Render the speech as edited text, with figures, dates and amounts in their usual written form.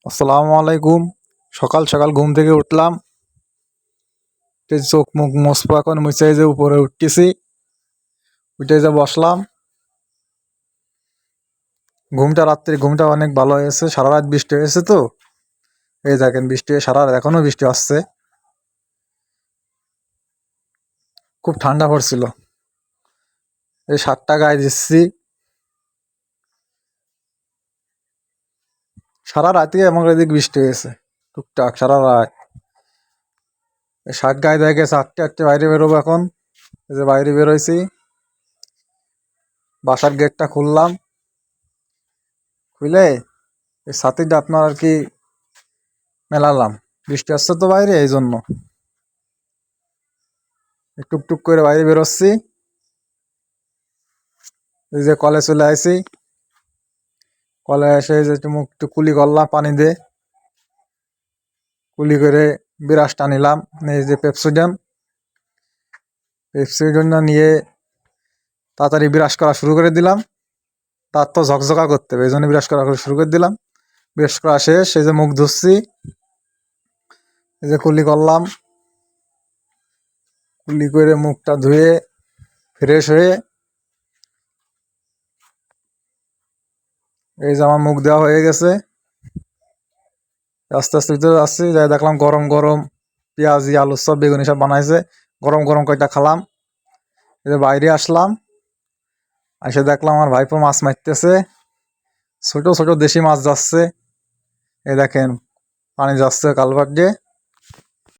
আসসালামু আলাইকুম। সকাল সকাল ঘুম থেকে উঠলাম, চোখ মুখ মুছবো, এখন মুছে যে উপরে উঠতেছি, উঠে যে বসলাম। ঘুমটা অনেক ভালো হয়েছে, সারা রাত বৃষ্টি হয়েছে তো। এই দেখেন বৃষ্টি হয়ে সারা রাত, এখনো বৃষ্টি আসছে। খুব ঠান্ডা পড়ছিল। এই 7টা গায়ে দিচ্ছি, সারা রাতে আমার এদিকে বৃষ্টি হয়েছে টুকটাক সারা রাত। এই 7 গায়ে দিয়ে গেছে, 8টে বাইরে বেরোবো এখন। এই যে বাইরে বেরোইছি, বাসার গেটটা খুললাম, খুলে এই ছাতিটা আপনার আর কি মেলালাম। বৃষ্টি আসছে তো বাইরে, এই জন্য টুকটুক করে বাইরে বেরোচ্ছি। এই যে কলে চলে আসি, কলে এসে যে মুখ একটু কুলি করলাম পানি দিয়ে, কুলি করে বিরাসটা নিলাম। এই যে পেপসুডেন নিয়ে তাড়াতাড়ি বিরাস করা শুরু করে দিলাম। তার তো ঝকঝকা করতে হবে, এই জন্য বিরাস করা শুরু করে দিলাম। বিরাস করা শেষ, এই যে মুখ ধুচ্ছি, এই যে কুলি করলাম, কুলি করে মুখটা ধুয়ে ফ্রেশ হয়ে এই যে আমার মুখ দেওয়া হয়ে গেছে। আস্তে আস্তে ভিতরে আসছি, যাই দেখলাম গরম গরম পেঁয়াজি আলু সব বেগুনি সব বানাইছে। গরম গরম কয়টা খালাম। এই যে বাইরে আসলাম, এসে দেখলাম আমার ভাইপো মাছ মারতেছে, ছোট ছোট দেশি মাছ যাচ্ছে। এই দেখেন পানি যাচ্ছে কালভার্ট দিয়ে।